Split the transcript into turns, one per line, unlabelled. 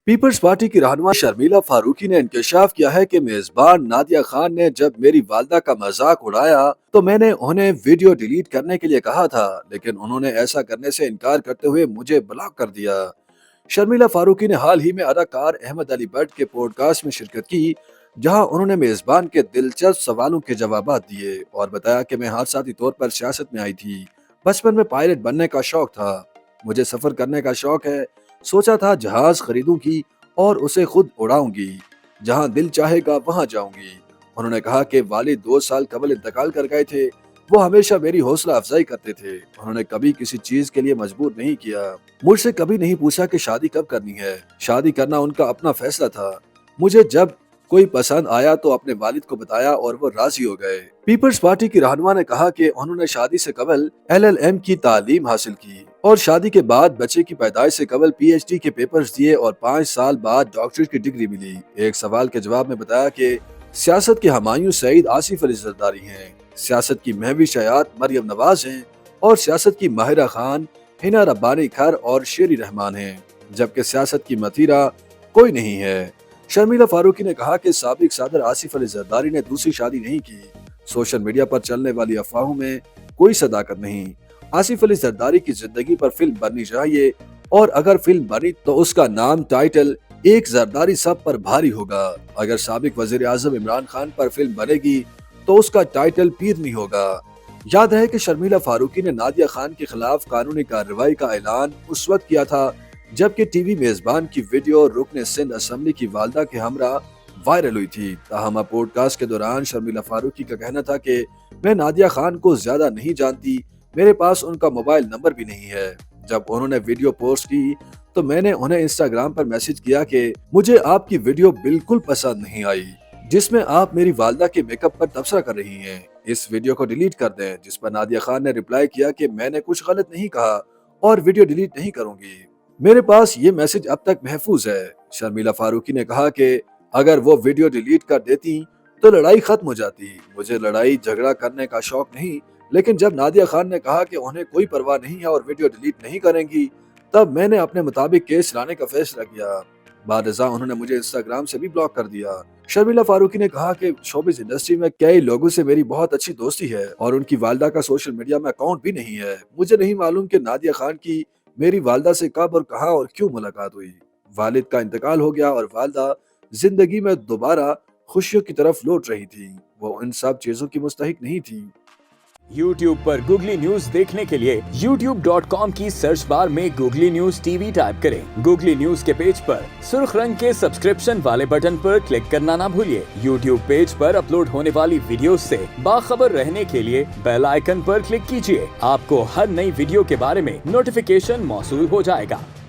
Peoples party کی رہنما شرمیلا فاروقی نے انکشاف کیا ہے کہ میزبان نادیہ خان نے جب میری والدہ کا مذاق اڑایا تو میں نے انہیں ویڈیو ڈیلیٹ کرنے کے لیے کہا تھا، لیکن انہوں نے ایسا کرنے سے انکار کرتے ہوئے مجھے بلاک کر دیا۔ شرمیلا فاروقی نے حال ہی میں اداکار احمد علی بٹ کے پوڈ کاسٹ میں شرکت کی، جہاں انہوں نے میزبان کے دلچسپ سوالوں کے جوابات دیے اور بتایا کہ میں حادثاتی طور پر سیاست میں آئی تھی۔ بچپن میں پائلٹ بننے کا شوق تھا، مجھے سفر کرنے کا شوق ہے، سوچا تھا جہاز خریدوں گی اور اسے خود اڑاؤں گی، جہاں دل چاہے گا وہاں جاؤں گی۔ انہوں نے کہا کہ والد 2 سال قبل انتقال کر گئے تھے، وہ ہمیشہ میری حوصلہ افزائی کرتے تھے، انہوں نے کبھی کسی چیز کے لیے مجبور نہیں کیا، مجھ سے کبھی نہیں پوچھا کہ شادی کب کرنی ہے، شادی کرنا ان کا اپنا فیصلہ تھا، مجھے جب کوئی پسند آیا تو اپنے والد کو بتایا اور وہ راضی ہو گئے۔ پیپلز پارٹی کی رہنما نے کہا کہ انہوں نے شادی سے قبل LLM کی تعلیم حاصل کی اور شادی کے بعد بچے کی پیدائش سے قبل PhD کے پیپرز دیے اور 5 سال بعد ڈاکٹریٹ کی ڈگری ملی۔ ایک سوال کے جواب میں بتایا کہ سیاست کے ہمایوں سعید آصف علی زرداری ہیں، سیاست کی مہوش حیات مریم نواز ہیں اور سیاست کی ماہرہ خان حنا ربانی کھر اور شیری رحمان ہیں، جبکہ سیاست کی متھیرا کوئی نہیں ہے۔ شرمیلا فاروقی نے کہا کہ سابق صدر آصف علی زرداری نے دوسری شادی نہیں کی، سوشل میڈیا پر چلنے والی افواہوں میں کوئی صداقت نہیں۔ آصف علی زرداری کی زندگی پر فلم بننی چاہیے اور اگر فلم بنی تو اس کا نام ٹائٹل ایک زرداری سب پر بھاری ہوگا، اگر سابق وزیر اعظم عمران خان پر فلم بنے گی تو اس کا ٹائٹل پیرنی ہوگا۔ یاد ہے کہ شرمیلا فاروقی نے نادیہ خان کے خلاف قانونی کارروائی کا اعلان اس وقت کیا تھا جبکہ ٹی وی میزبان کی ویڈیو رکن سندھ اسمبلی کی والدہ کے ہمراہ وائرل ہوئی تھی۔ تاہم پوڈ کاسٹ کے دوران شرمیلا فاروقی کا کہنا تھا کہ میں نادیہ خان کو زیادہ نہیں جانتی، میرے پاس ان کا موبائل نمبر بھی نہیں ہے۔ جب انہوں نے ویڈیو پوسٹ کی تو میں نے انہیں انسٹاگرام پر میسج کیا کہ مجھے آپ کی ویڈیو بالکل پسند نہیں آئی جس میں آپ میری والدہ کے میک اپ پر تبصرہ کر رہی ہیں، اس ویڈیو کو ڈیلیٹ کر دیں، جس پر نادیہ خان نے رپلائی کیا کہ میں نے کچھ غلط نہیں کہا اور ویڈیو ڈیلیٹ نہیں کروں گی، میرے پاس یہ میسج اب تک محفوظ ہے۔ شرمیلا فاروقی نے کہا کہ اگر وہ ویڈیو ڈیلیٹ کر دیتی تو لڑائی ختم ہو جاتی، مجھے لڑائی جھگڑا کرنے کا شوق نہیں، لیکن جب نادیہ خان نے کہا کہ انہیں کوئی پرواہ نہیں ہے اور ویڈیو ڈیلیٹ نہیں کریں گی تب میں نے اپنے مطابق کیس چلانے کا فیصلہ کیا۔ بعد ازاں انہوں نے مجھے انسٹاگرام سے بھی بلاک کر دیا۔ شرمیلا فاروقی نے کہا کہ شوبز انڈسٹری میں کئی لوگوں سے میری بہت اچھی دوستی ہے اور ان کی والدہ کا سوشل میڈیا میں اکاؤنٹ بھی نہیں ہے، مجھے نہیں معلوم کہ نادیہ خان کی میری والدہ سے کب اور کہاں اور کیوں ملاقات ہوئی، والد کا انتقال ہو گیا اور والدہ زندگی میں دوبارہ خوشیوں کی طرف لوٹ رہی تھی، وہ ان سب چیزوں کی مستحق نہیں تھی۔
YouTube پر گوگلی نیوز دیکھنے کے لیے youtube.com کی سرچ بار میں گوگلی نیوز TV ٹائپ کریں۔ گوگلی نیوز کے پیج پر سرخ رنگ کے سبسکرپشن والے بٹن پر کلک کرنا نہ بھولیے۔ YouTube پیج پر اپلوڈ ہونے والی ویڈیوز سے باخبر رہنے کے لیے بیل آئیکن پر کلک کیجیے، آپ کو ہر نئی ویڈیو کے بارے میں نوٹیفیکیشن موصول ہو جائے گا۔